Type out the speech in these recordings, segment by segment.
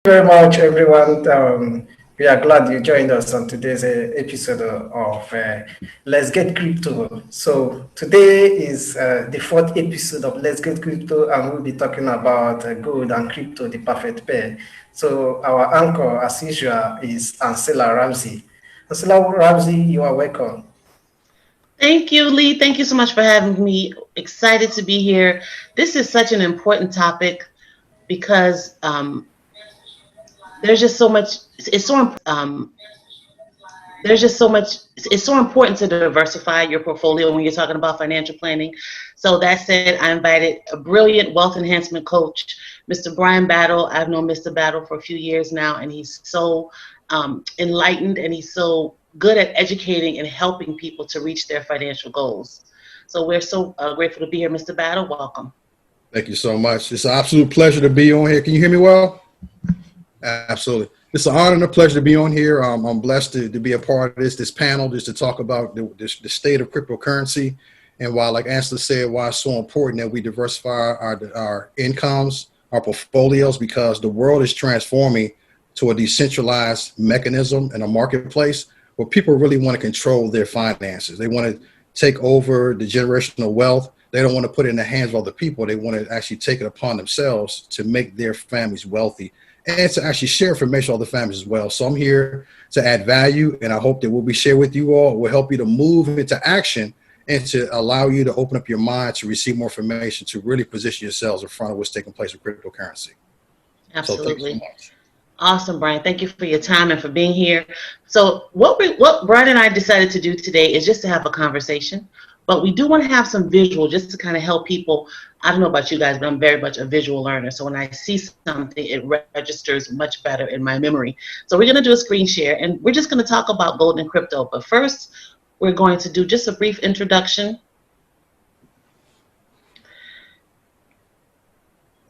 Very much, everyone. We are glad you joined us on today's episode of Let's Get Crypto. So today is the fourth episode of Let's Get Crypto, and we'll be talking about gold and crypto, the perfect pair. So our anchor, as usual, is Ansylla Ramsey. Ansylla Ramsey, you are welcome. Thank you, Lee. Thank you so much for having me. Excited to be here. This is such an important topic because there's just so much. There's just so much. It's so important to diversify your portfolio when you're talking about financial planning. So that said, I invited a brilliant wealth enhancement coach, Mr. Brian Battle. I've known Mr. Battle for a few years now, and he's so enlightened and he's so good at educating and helping people to reach their financial goals. So we're so grateful to be here, Mr. Battle. Welcome. Thank you so much. It's an absolute pleasure to be on here. Can you hear me well? Absolutely. It's an honor and a pleasure to be on here. I'm blessed to be a part of this panel, just to talk about the state of cryptocurrency. And why, like Ansylla said, why it's so important that we diversify our incomes, our portfolios, because the world is transforming to a decentralized mechanism in a marketplace where people really want to control their finances. They want to take over the generational wealth. They don't want to put it in the hands of other people. They want to actually take it upon themselves to make their families wealthy and to actually share information with other families as well. So I'm here to add value, and I hope that what we share with you all will help you to move into action and to allow you to open up your mind to receive more information, to really position yourselves in front of what's taking place with cryptocurrency. Absolutely. So thank you so much. Awesome, Brian. Thank you for your time and for being here. So what Brian and I decided to do today is just to have a conversation, but we do want to have some visual just to kind of help people. I don't know about you guys, but I'm very much a visual learner. So when I see something, it registers much better in my memory. So we're going to do a screen share, and we're just going to talk about gold and crypto. But first, we're going to do just a brief introduction.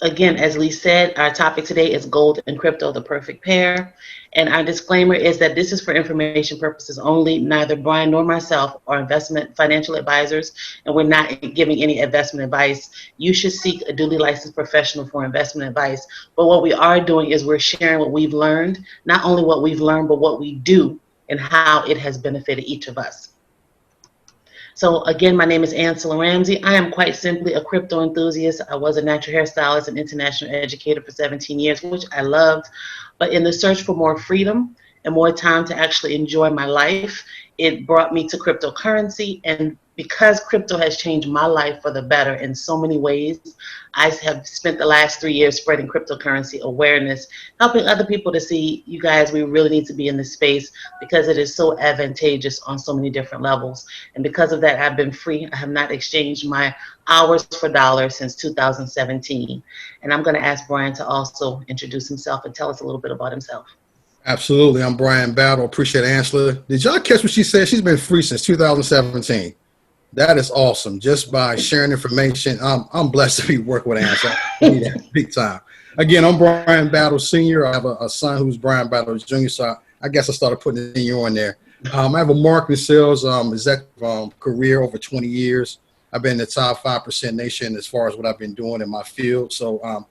Again, as Lee said, our topic today is gold and crypto, the perfect pair. And our disclaimer is that this is for information purposes only. Neither Brian nor myself are investment financial advisors, and we're not giving any investment advice. You should seek a duly licensed professional for investment advice. But what we are doing is we're sharing what we've learned, not only what we've learned, but what we do and how it has benefited each of us. So again, my name is Ansylla Ramsey. I am quite simply a crypto enthusiast. I was a natural hairstylist and international educator for 17 years, which I loved. But in the search for more freedom and more time to actually enjoy my life, it brought me to cryptocurrency. And because crypto has changed my life for the better in so many ways, I have spent the last 3 years spreading cryptocurrency awareness, helping other people to see, you guys, we really need to be in this space because it is so advantageous on so many different levels. And because of that, I've been free. I have not exchanged my hours for dollars since 2017. And I'm going to ask Brian to also introduce himself and tell us a little bit about himself. Absolutely. I'm Brian Battle. Appreciate Ansylla. Did y'all catch what she said? She's been free since 2017. That is awesome. Just by sharing information, I'm blessed to be working with Ansylla. Big time. Again, I'm Brian Battle Sr. I have a son who's Brian Battle Jr., so I guess I started putting it in on there. I have a marketing sales executive career over 20 years. I've been in the top 5% nation as far as what I've been doing in my field. So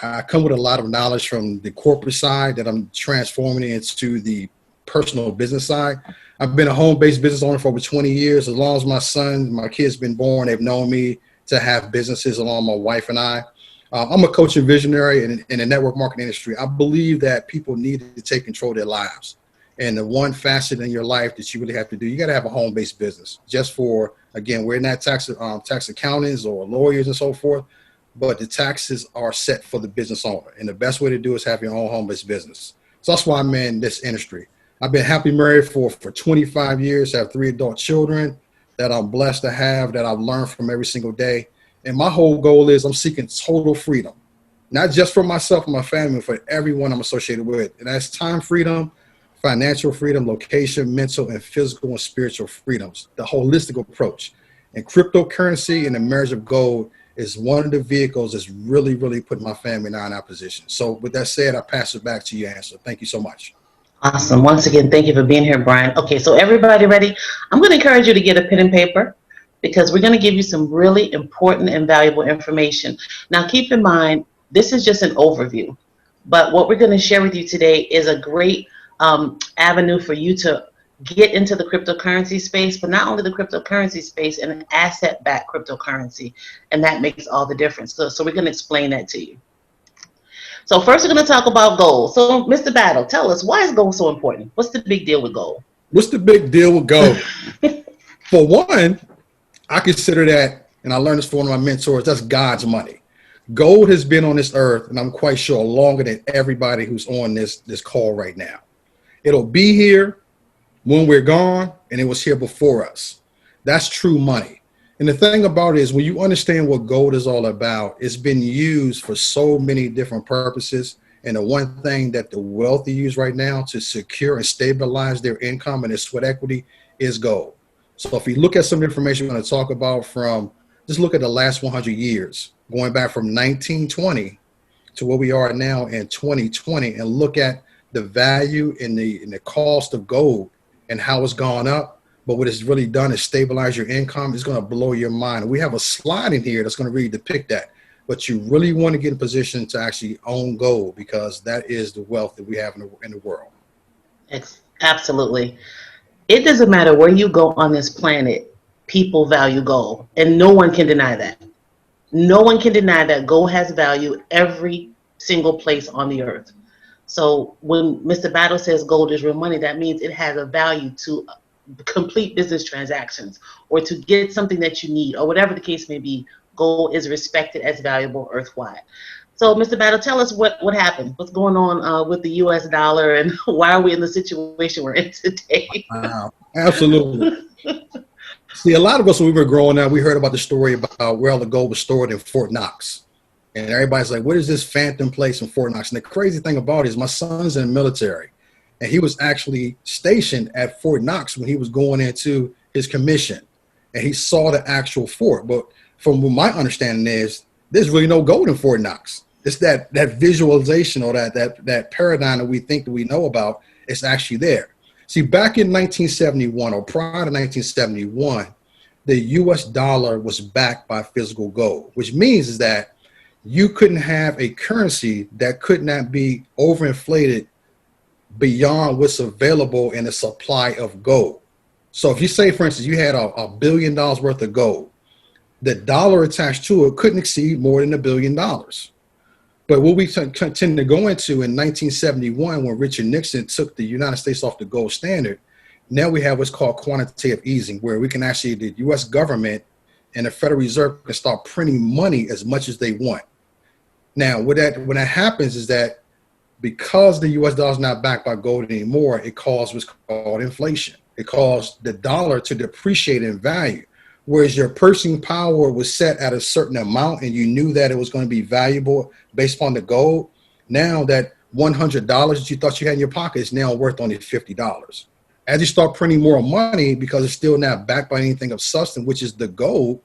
I come with a lot of knowledge from the corporate side that I'm transforming into the personal business side. I've been a home-based business owner for over 20 years. As long as my kids been born, they've known me to have businesses along my wife and I. I'm a coach and visionary in the network marketing industry. I believe that people need to take control of their lives. And the one facet in your life that you really have to do, you got to have a home-based business. Just for, again, we're not tax accountants or lawyers and so forth, but the taxes are set for the business owner. And the best way to do is have your own home-based business. So that's why I'm in this industry. I've been happily married for 25 years, have 3 adult children that I'm blessed to have, that I've learned from every single day. And my whole goal is I'm seeking total freedom, not just for myself and my family, but for everyone I'm associated with. And that's time freedom, financial freedom, location, mental and physical and spiritual freedoms, the holistic approach. And cryptocurrency and the marriage of gold is one of the vehicles that's really, really putting my family now in that position. So with that said, I pass it back to you, Ansylla. Thank you so much. Awesome. Once again, thank you for being here, Brian. Okay, so everybody ready? I'm going to encourage you to get a pen and paper because we're going to give you some really important and valuable information. Now, keep in mind, this is just an overview. But what we're going to share with you today is a great avenue for you to get into the cryptocurrency space, but not only the cryptocurrency space, and an asset-backed cryptocurrency, and that makes all the difference. So we're going to explain that to you. So first, we're going to talk about gold. So, Mr. Battle, tell us, why is gold so important? What's the big deal with gold? What's the big deal with gold? For one, I consider that, and I learned this from one of my mentors, that's God's money. Gold has been on this earth, and I'm quite sure longer than everybody who's on this call right now. It'll be here when we're gone, and it was here before us. That's true money. And the thing about it is, when you understand what gold is all about, it's been used for so many different purposes. And the one thing that the wealthy use right now to secure and stabilize their income and their sweat equity is gold. So if you look at some information we're going to talk about just look at the last 100 years, going back from 1920 to where we are now in 2020, and look at the value and the cost of gold and how it's gone up. But what it's really done is stabilize your income. It's going to blow your mind. We have a slide in here that's going to really depict that. But you really want to get in position to actually own gold, because that is the wealth that we have in the world. Absolutely. It doesn't matter where you go on this planet, people value gold, and no one can deny that. No one can deny that gold has value every single place on the earth. So when Mr. Battle says gold is real money, that means it has a value to complete business transactions, or to get something that you need, or whatever the case may be. Gold is respected as valuable earthwide. So, Mr. Battle, tell us what happened. What's going on with the U.S. dollar, and why are we in the situation we're in today? Wow, absolutely. See, a lot of us, when we were growing up, we heard about the story about where all the gold was stored in Fort Knox. And everybody's like, what is this phantom place in Fort Knox? And the crazy thing about it is my son's in the military, and he was actually stationed at Fort Knox when he was going into his commission, and he saw the actual fort. But from what my understanding is, there's really no gold in Fort Knox. It's that visualization, or that paradigm that we think that we know about, it's actually there. See, back in 1971, or prior to 1971, the US dollar was backed by physical gold, which means is that you couldn't have a currency that could not be overinflated beyond what's available in the supply of gold. So if you say, for instance, you had $1 billion worth of gold, the dollar attached to it couldn't exceed more than $1 billion. But what we tend to go into in 1971, when Richard Nixon took the United States off the gold standard, now we have what's called quantitative easing, where we can actually, the U.S. government and the Federal Reserve can start printing money as much as they want. Now, when that happens is that because the U.S. dollar is not backed by gold anymore, it caused what's called inflation. It caused the dollar to depreciate in value. Whereas your purchasing power was set at a certain amount, and you knew that it was going to be valuable based upon the gold, now that $100 that you thought you had in your pocket is now worth only $50. As you start printing more money, because it's still not backed by anything of substance, which is the gold,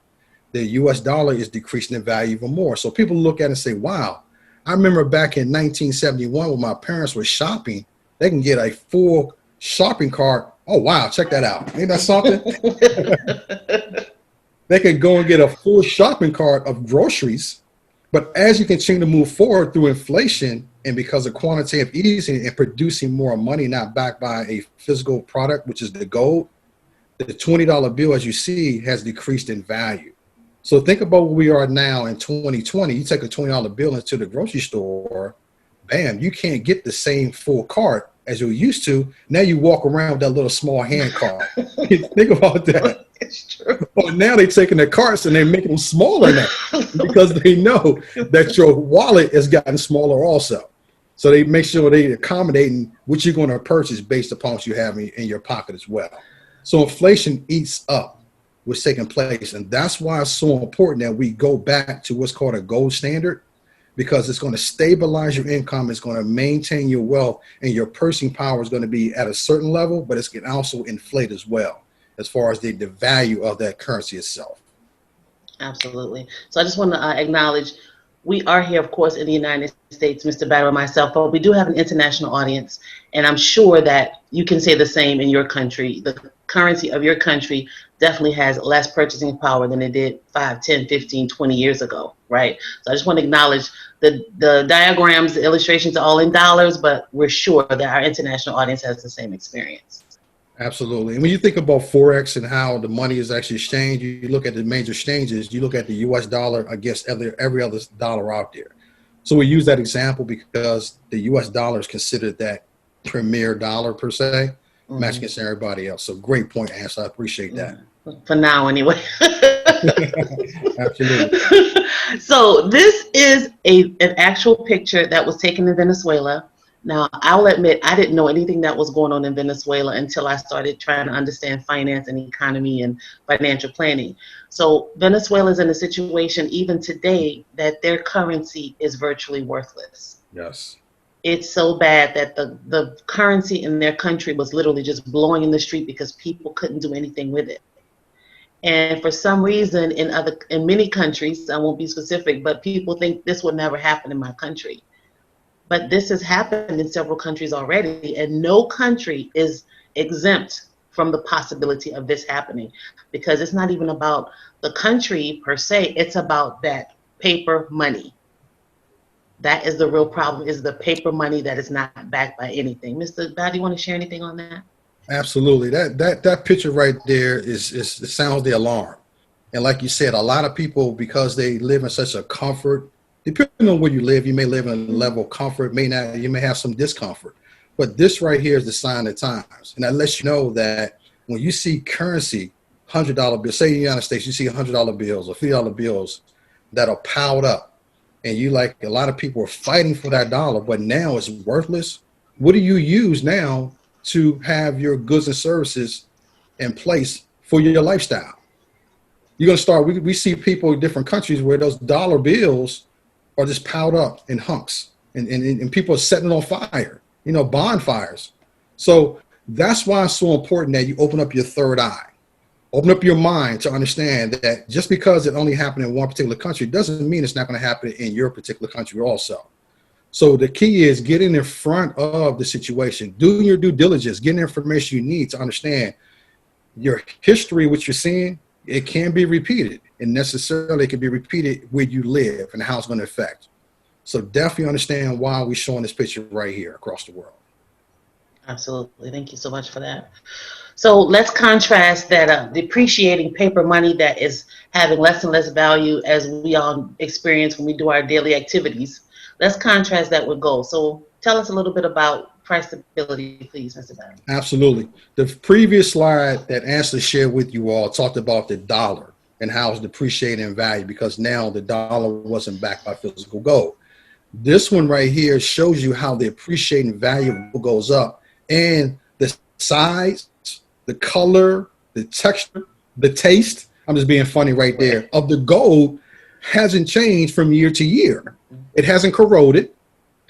the US dollar is decreasing in value even more. So people look at it and say, wow, I remember back in 1971 when my parents were shopping, they can get a full shopping cart. Oh, wow, check that out. Ain't that something? They could go and get a full shopping cart of groceries. But as you continue to move forward through inflation, and because of quantitative easing and producing more money not backed by a physical product, which is the gold, the $20 bill, as you see, has decreased in value. So think about where we are now in 2020. You take a $20 bill into the grocery store, bam, you can't get the same full cart as you used to. Now you walk around with that little small hand cart. Think about that. It's true. But now they're taking their carts and they're making them smaller now because they know that your wallet has gotten smaller also. So they make sure they're accommodating what you're going to purchase based upon what you have in your pocket as well. So inflation eats up what's taking place. And that's why it's so important that we go back to what's called a gold standard, because it's going to stabilize your income. It's going to maintain your wealth, and your purchasing power is going to be at a certain level, but it's going to also inflate as well, as far as the value of that currency itself. Absolutely. So I just want to acknowledge we are here, of course, in the United States, Mr. Battle and myself, but we do have an international audience, and I'm sure that you can say the same in your country. The currency of your country definitely has less purchasing power than it did 5, 10, 15, 20 years ago, right? So I just want to acknowledge the diagrams, the illustrations are all in dollars, but we're sure that our international audience has the same experience. Absolutely. And when you think about Forex and how the money is actually exchanged, you look at the major exchanges, you look at the US dollar against every other dollar out there. So we use that example because the US dollar is considered that premier dollar per se, matching against everybody else. So great point, Ansylla. I appreciate that. For now, anyway. Absolutely. So this is an actual picture that was taken in Venezuela. Now, I'll admit, I didn't know anything that was going on in Venezuela until I started trying to understand finance and economy and financial planning. So Venezuela is in a situation even today that their currency is virtually worthless. Yes. It's so bad that the currency in their country was literally just blowing in the street because people couldn't do anything with it. And for some reason, in many countries, I won't be specific, but people think this would never happen in my country. But this has happened in several countries already, and no country is exempt from the possibility of this happening, because it's not even about the country per se, it's about that paper money. That is the real problem, is the paper money that is not backed by anything. Mr. Bad, do you want to share anything on that? Absolutely. That picture right there it sounds the alarm. And like you said, a lot of people, because they live in such a comfort, depending on where you live, you may live in a level of comfort, you may have some discomfort. But this right here is the sign of times. And that lets you know that when you see currency, $100 bills, say in the United States, you see $100 bills or $50 bills that are piled up. And you like, a lot of people are fighting for that dollar, but now it's worthless. What do you use now to have your goods and services in place for your lifestyle? You're going to start, we see people in different countries where those dollar bills are just piled up in hunks and people are setting on fire, bonfires. So that's why it's so important that you open up your third eye, open up your mind to understand that just because it only happened in one particular country doesn't mean it's not going to happen in your particular country also. So the key is getting in front of the situation, doing your due diligence, getting the information you need to understand your history, what you're seeing. It can be repeated, and necessarily it can be repeated where you live and how it's going to affect. So definitely understand why we're showing this picture right here across the world. Absolutely. Thank you so much for that. So let's contrast that depreciating paper money that is having less and less value as we all experience when we do our daily activities. Let's contrast that with gold. So tell us a little bit about price stability, please, Mr. Barry. Absolutely. The previous slide that Ansylla shared with you all talked about the dollar and how it's depreciating in value because now the dollar wasn't backed by physical gold. This one right here shows you how the appreciating value goes up, and the size, the color, the texture, the taste, I'm just being funny right there, of the gold hasn't changed from year to year. It hasn't corroded,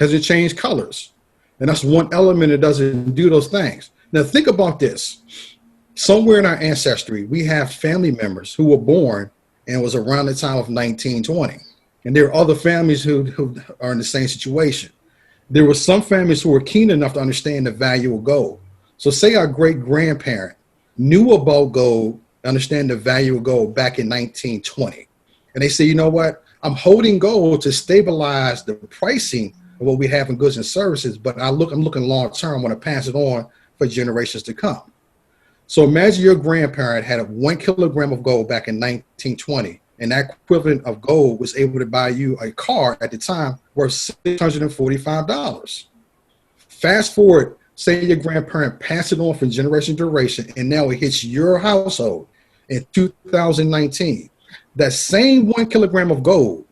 hasn't changed colors. And that's one element that doesn't do those things. Now think about this. Somewhere in our ancestry, we have family members who were born and was around the time of 1920. And there are other families who are in the same situation. There were some families who were keen enough to understand the value of gold. So say our great-grandparent knew about gold, understand the value of gold back in 1920. And they say, you know what? I'm holding gold to stabilize the pricing of what we have in goods and services, but I'm looking long term. I want to pass it on for generations to come. So imagine your grandparent had 1 kilogram of gold back in 1920, and that equivalent of gold was able to buy you a car at the time worth $645. Fast forward, say your grandparent passed it on from generation to generation, and now it hits your household in 2019. That same 1 kilogram of gold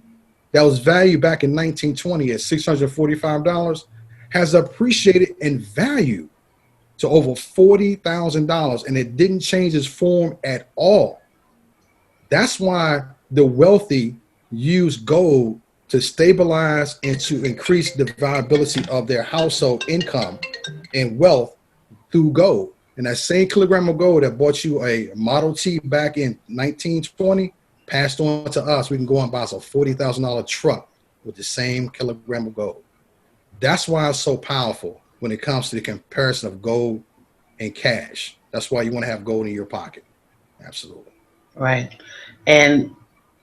that was valued back in 1920 at $645 has appreciated in value to over $40,000, and it didn't change its form at all. That's why the wealthy use gold to stabilize and to increase the viability of their household income and wealth through gold. And that same kilogram of gold that bought you a Model T back in 1920 passed on to us. We can go and buy us a $40,000 truck with the same kilogram of gold. That's why it's so powerful when it comes to the comparison of gold and cash. That's why you want to have gold in your pocket. Absolutely. Right. And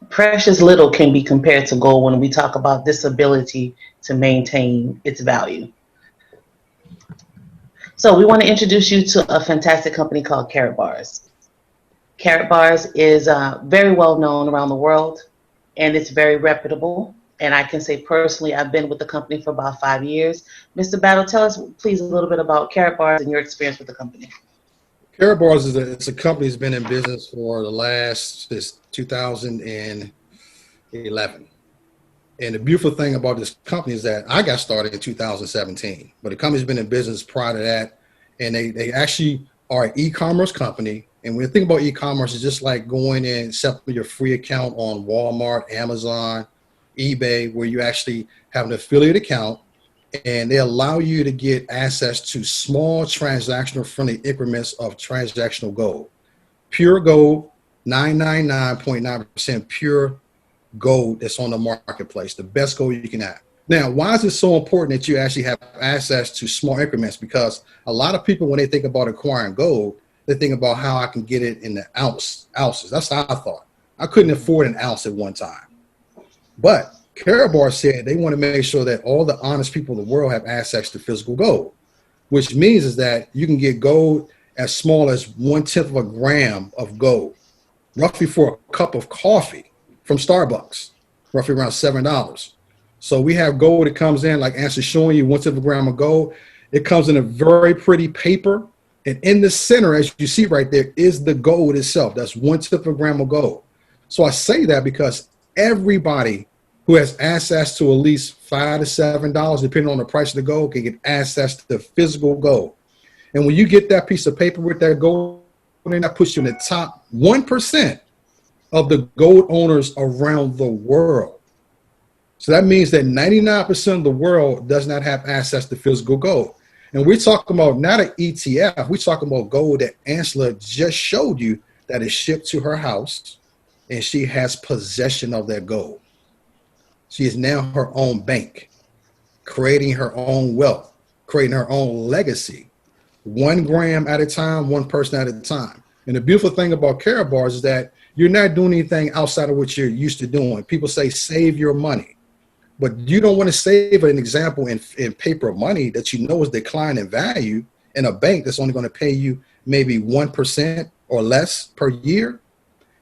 precious little can be compared to gold when we talk about this ability to maintain its value. So we want to introduce you to a fantastic company called Karatbars. Karatbars is very well known around the world, and it's very reputable. And I can say personally, I've been with the company for about 5 years. Mr. Battle, tell us please a little bit about Karatbars and your experience with the company. Karatbars is a company that's been in business for the last since 2011. And the beautiful thing about this company is that I got started in 2017, but the company's been in business prior to that. And they actually are an e-commerce company. And when you think about e-commerce, it's just like going and setting up your free account on Walmart, Amazon, eBay, where you actually have an affiliate account, and they allow you to get access to small transactional friendly increments of transactional gold. Pure gold, 999.9% pure gold that's on the marketplace, the best gold you can have. Now, why is it so important that you actually have access to small increments? Because a lot of people, when they think about acquiring gold, they think about how I can get it in the ounces. That's how I thought. I couldn't afford an ounce at one time. But Karatbars said they want to make sure that all the honest people in the world have access to physical gold, which means is that you can get gold as small as 1/10 of a gram of gold, roughly for a cup of coffee from Starbucks, roughly around $7. So we have gold that comes in, like Ansylla showing you, 1/10 of a gram of gold. It comes in a very pretty paper. And in the center, as you see right there, is the gold itself. That's 1/10 of a gram of gold. So I say that because everybody who has access to at least $5 to $7, depending on the price of the gold, can get access to physical gold. And when you get that piece of paper with that gold, then that puts you in the top 1% of the gold owners around the world. So that means that 99% of the world does not have access to physical gold. And we're talking about not an ETF, we're talking about gold that Ansylla just showed you that is shipped to her house, and she has possession of that gold. She is now her own bank, creating her own wealth, creating her own legacy, 1 gram at a time, one person at a time. And the beautiful thing about Karatbars is that you're not doing anything outside of what you're used to doing. People say save your money, but you don't want to save an example in paper money that you know is declining in value in a bank that's only going to pay you maybe 1% or less per year.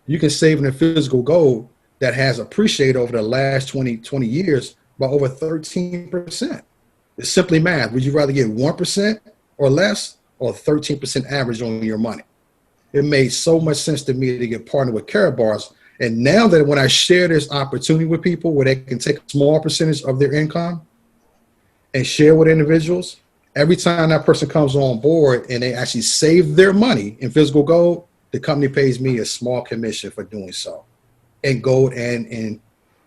You can save in a physical gold that has appreciated over the last 20 years by over 13%. It's simply math. Would you rather get 1% or less, or 13% average on your money? It made so much sense to me to get partnered with Karatbars. And now that when I share this opportunity with people where they can take a small percentage of their income and share with individuals, every time that person comes on board and they actually save their money in physical gold, the company pays me a small commission for doing so, in gold and in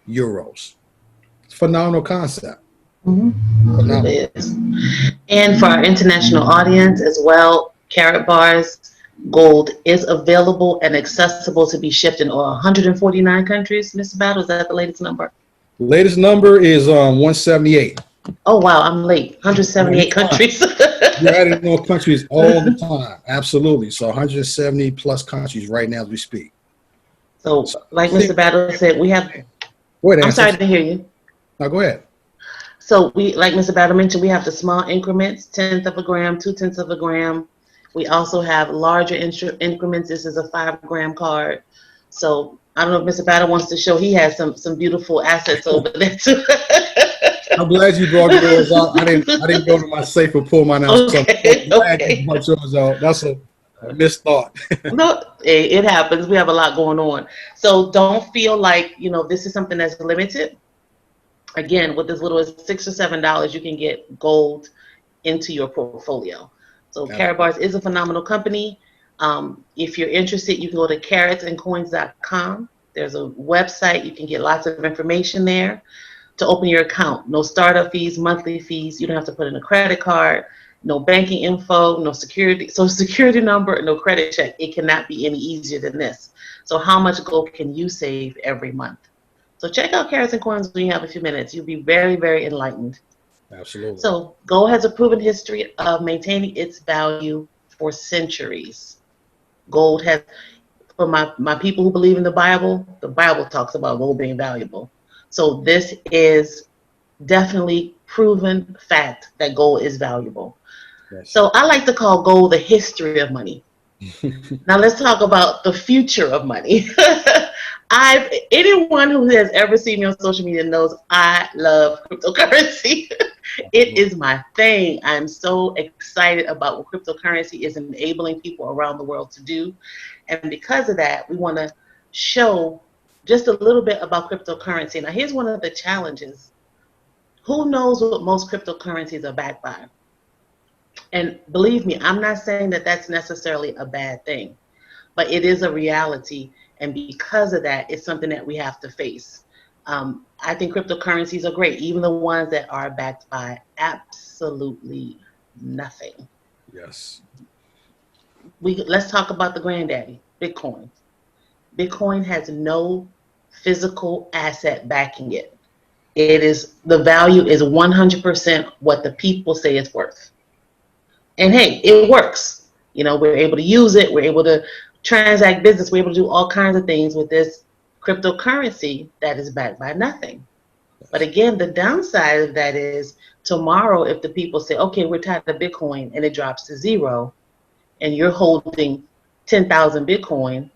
euros. It's a phenomenal concept. Phenomenal. It is. And for our international audience as well, Karatbars gold is available and accessible to be shipped in 149 countries. Mr. Battle, is that the latest number? The latest number is 178. Oh, wow, I'm late. 178 countries. You're adding more countries all the time. Absolutely. So 170 plus countries right now as we speak. So like Mr. Battle said, we have, I'm sorry to hear you. No, go ahead. So we, like Mr. Battle mentioned, we have the small increments, 1/10 of a gram, 2/10 of a gram. We also have larger increments. This is a 5 gram card. So I don't know if Mr. Battle wants to show, he has some beautiful assets over there too. I'm glad you brought yours out. I didn't go to my safe and pull mine out. Okay, so I'm glad you brought yours out. That's a missed thought. No, it happens. We have a lot going on. So don't feel like, this is something that's limited. Again, with as little as $6 or $7, you can get gold into your portfolio. So Karatbars is a phenomenal company. If you're interested, you can go to carrotsandcoins.com. There's a website. You can get lots of information there to open your account. No startup fees, monthly fees. You don't have to put in a credit card, no banking info, no social security number, no credit check. It cannot be any easier than this. So how much gold can you save every month? So check out Carrots and Coins when you have a few minutes. You'll be very, very enlightened. Absolutely. So gold has a proven history of maintaining its value for centuries. Gold has, for my people who believe in the Bible talks about gold being valuable. So this is definitely proven fact that gold is valuable. Yes. So I like to call gold the history of money. Now let's talk about the future of money. Anyone who has ever seen me on social media knows I love cryptocurrency. It is my thing. I'm so excited about what cryptocurrency is enabling people around the world to do. And because of that, we want to show just a little bit about cryptocurrency. Now, here's one of the challenges. Who knows what most cryptocurrencies are backed by? And believe me, I'm not saying that that's necessarily a bad thing, but it is a reality. And because of that, it's something that we have to face. I think cryptocurrencies are great, even the ones that are backed by absolutely nothing. Yes. Let's talk about the granddaddy, Bitcoin. Bitcoin has no physical asset backing it. The value is 100% what the people say it's worth. And hey, it works. We're able to use it. We're able to transact business. We're able to do all kinds of things with this cryptocurrency that is backed by nothing. But again, the downside of that is tomorrow, if the people say, okay, we're tired of Bitcoin and it drops to zero, and you're holding 10,000 Bitcoin,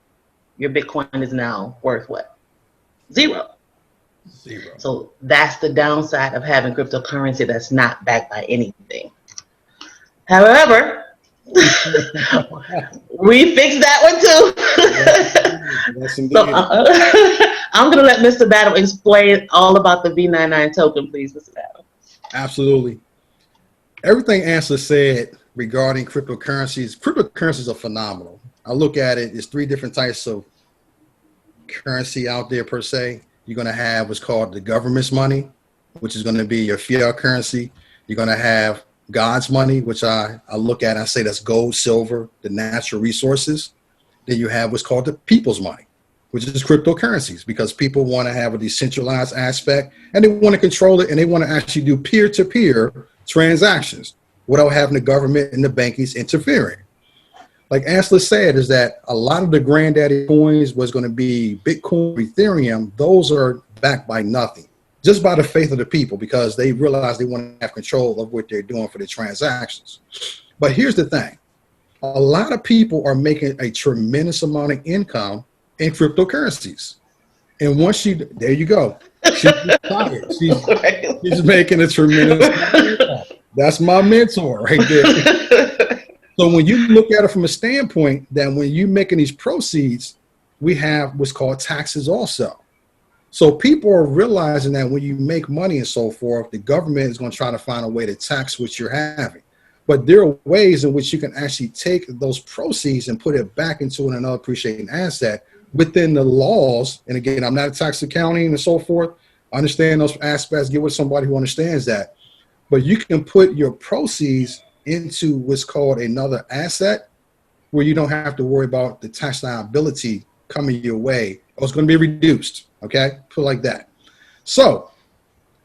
your Bitcoin is now worth what? Zero. So that's the downside of having cryptocurrency that's not backed by anything. However, we fixed that one too. Yes, indeed. So I'm going to let Mr. Battle explain all about the V99 token, please, Mr. Battle. Absolutely. Everything Ansylla said regarding cryptocurrencies are phenomenal. I look at it, there's three different types of currency out there per se. You're going to have what's called the government's money, which is going to be your fiat currency. You're going to have God's money, which I look at and I say that's gold, silver, the natural resources. Then you have what's called the people's money, which is cryptocurrencies, because people want to have a decentralized aspect and they want to control it, and they want to actually do peer-to-peer transactions without having the government and the bankies interfering. Like Ansylla said, is that a lot of the granddaddy coins was going to be Bitcoin, Ethereum. Those are backed by nothing, just by the faith of the people, because they realize they want to have control of what they're doing for the transactions. But here's the thing. A lot of people are making a tremendous amount of income in cryptocurrencies. And once there you go. She's retired. She's making a tremendous amount of income. That's my mentor right there. So when you look at it from a standpoint that when you're making these proceeds, we have what's called taxes also. So people are realizing that when you make money and so forth, the government is going to try to find a way to tax what you're having. But there are ways in which you can actually take those proceeds and put it back into another appreciating asset within the laws. And again, I'm not a tax accounting and so forth. I understand those aspects, get with somebody who understands that. But you can put your proceeds into what's called another asset where you don't have to worry about the tax liability coming your way. Or it's going to be reduced. Okay, put it like that. So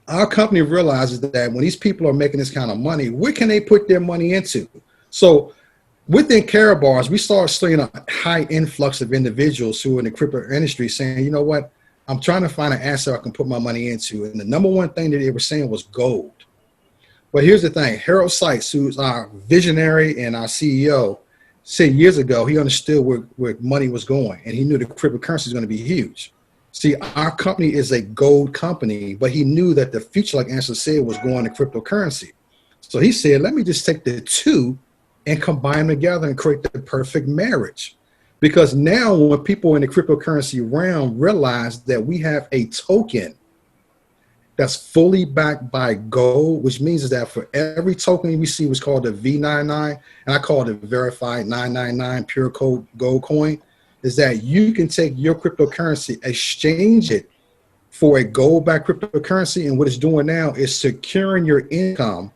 our company realizes that when these people are making this kind of money, where can they put their money into? So within Karatbars, we start seeing a high influx of individuals who are in the crypto industry saying, you know what, I'm trying to find an asset I can put my money into. And the number one thing that they were saying was gold. But here's the thing. Harold Sykes, who's our visionary and our CEO, said years ago he understood where money was going, and he knew the cryptocurrency was going to be huge. See, our company is a gold company, but he knew that the future, like Ansylla said, was going to cryptocurrency. So he said, let me just take the two and combine them together and create the perfect marriage. Because now when people in the cryptocurrency realm realize that we have a token that's fully backed by gold, which means is that for every token we see what's called the V99, and I call it a verified 999 pure code gold coin, is that you can take your cryptocurrency, exchange it for a gold-backed cryptocurrency, and what it's doing now is securing your income,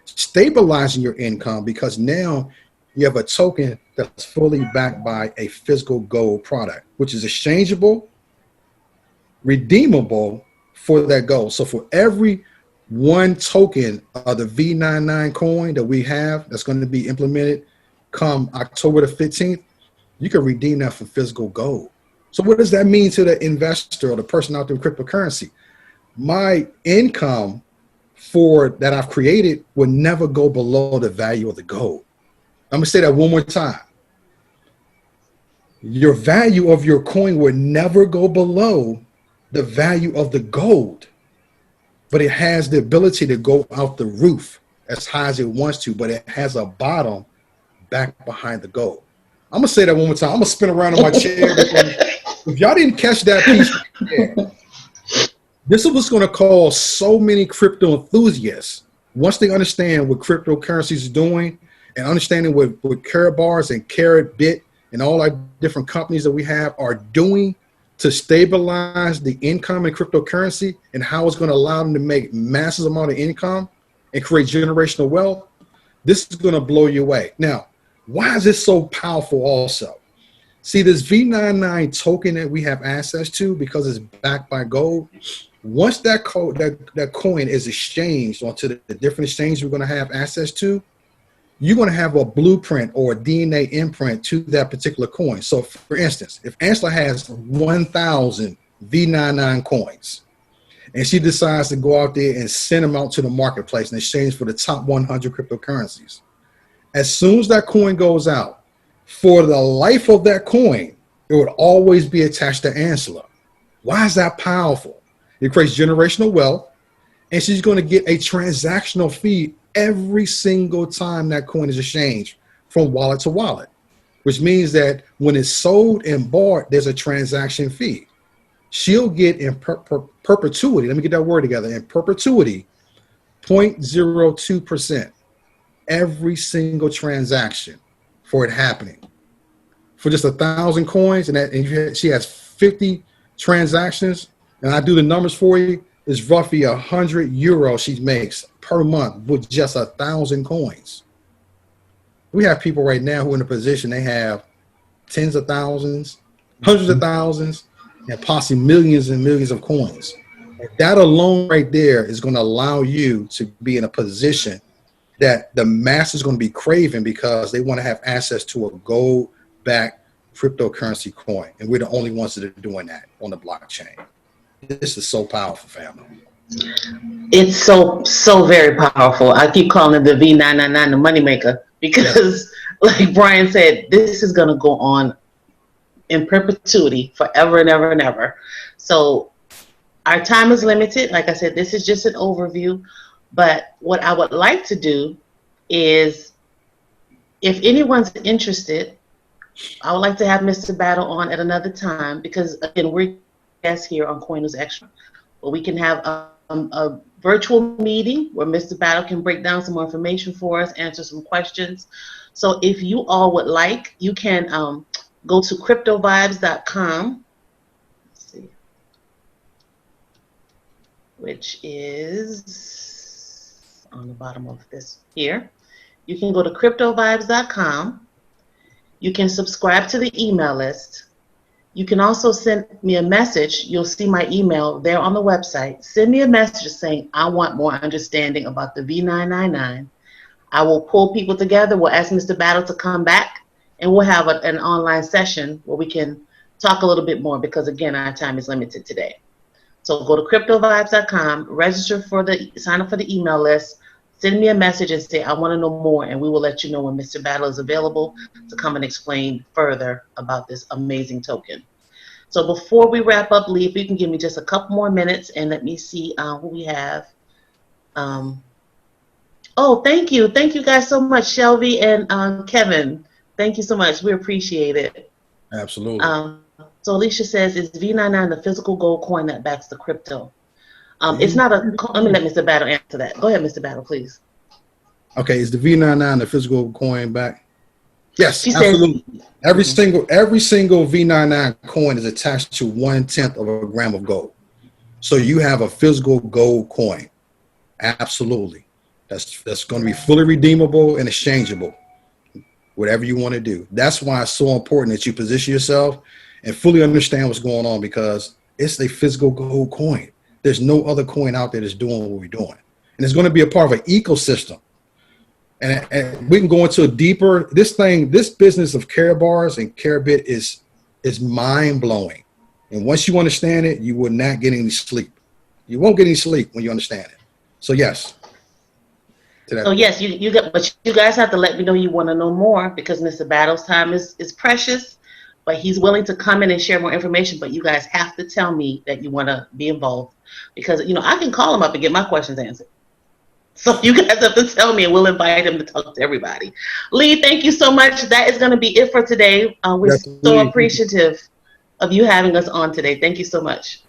stabilizing your income, because now you have a token that's fully backed by a physical gold product, which is exchangeable, redeemable for that gold. So for every one token of the V99 coin that we have that's going to be implemented come October the 15th, you can redeem that for physical gold. So what does that mean to the investor or the person out there with cryptocurrency? My income for that I've created will never go below the value of the gold. I'm going to say that one more time. Your value of your coin will never go below the value of the gold, but it has the ability to go out the roof as high as it wants to, but it has a bottom back behind the gold. I'm going to say that one more time. I'm going to spin around in my chair. If y'all didn't catch that piece, this is what's going to cause so many crypto enthusiasts, once they understand what cryptocurrencies is doing and understanding what Karatbars and Karatbit and all our different companies that we have are doing to stabilize the income in cryptocurrency and how it's going to allow them to make massive amount of income and create generational wealth, this is going to blow you away. Now, why is this so powerful also? See, this V99 token that we have access to, because it's backed by gold, once that coin is exchanged onto the different exchanges we're going to have access to, you're going to have a blueprint or a DNA imprint to that particular coin. So, for instance, if Ansylla has 1,000 V99 coins, and she decides to go out there and send them out to the marketplace in exchange for the top 100 cryptocurrencies, as soon as that coin goes out, for the life of that coin, it would always be attached to Ansylla. Why is that powerful? It creates generational wealth, and she's going to get a transactional fee every single time that coin is exchanged from wallet to wallet, which means that when it's sold and bought, there's a transaction fee. She'll get in perpetuity, let me get that word together, in perpetuity, 0.02% every single transaction for it happening. For just 1,000 coins, and she has 50 transactions, and I do the numbers for you, it's roughly €100 she makes per month with just 1,000 coins. We have people right now who are in a position they have tens of thousands, hundreds of thousands, and possibly millions and millions of coins. And that alone right there is going to allow you to be in a position that the mass is going to be craving because they want to have access to a gold-backed cryptocurrency coin. And we're the only ones that are doing that on the blockchain. This is so powerful, family. It's so very powerful. I keep calling it the V999, the moneymaker, because like Brian said, this is going to go on in perpetuity forever and ever and ever. So our time is limited. Like I said, this is just an overview. But what I would like to do is, if anyone's interested, I would like to have Mr. Battle on at another time, because again, we're guests here on Coin News Extra, but we can have a virtual meeting where Mr. Battle can break down some more information for us, answer some questions. So if you all would like, you can go to cryptovibez.com, let's see, which is on the bottom of this here. You can go to cryptovibez.com. You can subscribe to the email list. You can also send me a message. You'll see my email there on the website. Send me a message saying, I want more understanding about the V999. I will pull people together. We'll ask Mr. Battle to come back, and we'll have an online session where we can talk a little bit more, because again, our time is limited today. So go to cryptovibez.com, sign up for the email list, send me a message and say, I want to know more, and we will let you know when Mr. Battle is available to come and explain further about this amazing token. So before we wrap up, Lee, if you can give me just a couple more minutes and let me see who we have. Oh, thank you. Thank you guys so much, Shelby and Kevin. Thank you so much. We appreciate it. Absolutely. So Alicia says, is V99 the physical gold coin that backs the crypto? It's not a, let me let Mr. Battle answer that. Go ahead, Mr. Battle, please. Okay, is the V99 the physical coin back? Yes, She absolutely. says, Every single V99 coin is attached to 1/10 of a gram of gold. So you have a physical gold coin. Absolutely. That's going to be fully redeemable and exchangeable. Whatever you want to do. That's why it's so important that you position yourself and fully understand what's going on, because It's a physical gold coin. There's no other coin out there that's doing what we're doing. And it's going to be a part of an ecosystem. And we can go into a deeper, this business of Karatbars and Karabit is mind blowing. And once you understand it, you will not get any sleep. You won't get any sleep when you understand it. So yes. So yes, but you guys have to let me know you want to know more, because Mr. Battle's time is precious, but he's willing to come in and share more information. But you guys have to tell me that you want to be involved, because I can call him up and get my questions answered. So you guys have to tell me, and we'll invite him to talk to everybody. Lee, thank you so much. That is going to be it for today. We're so appreciative of you having us on today. Thank you so much.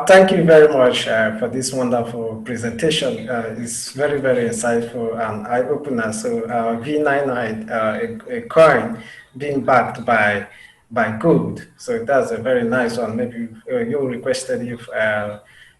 Thank you very much for this wonderful presentation. It's very, very insightful and eye-opener. So V99, a coin being backed by gold. So that's a very nice one. Maybe you requested if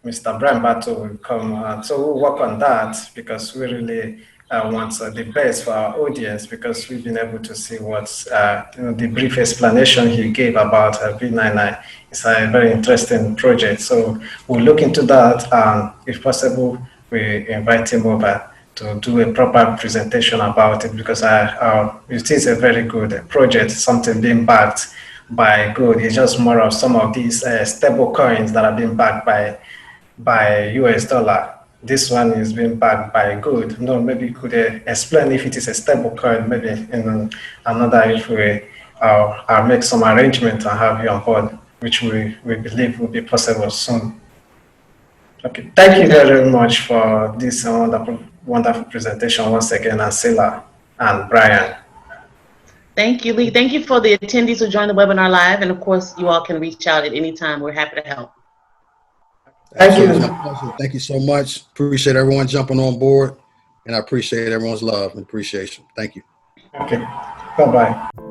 Mr. Brian Battle will come. So we'll work on that, because we really want the best for our audience, because we've been able to see what's the brief explanation he gave about V99. It's a very interesting project. So we'll look into that, and if possible, we invite him over to do a proper presentation about it, because it is a very good project, something being backed by gold. It's just more of some of these stable coins that are being backed by US dollar. This one is being backed by gold. No, maybe you could explain if it is a stable coin, maybe in another, if I'll make some arrangement and have you on board, which we believe will be possible soon. Okay, thank you very much for this wonderful presentation once again, Ansylla and Brian. Thank you, Lee. Thank you for the attendees who joined the webinar live, and of course, you all can reach out at any time. We're happy to help. Thank you. Thank you so much. Appreciate everyone jumping on board, and I appreciate everyone's love and appreciation. Thank you. Okay. Bye-bye.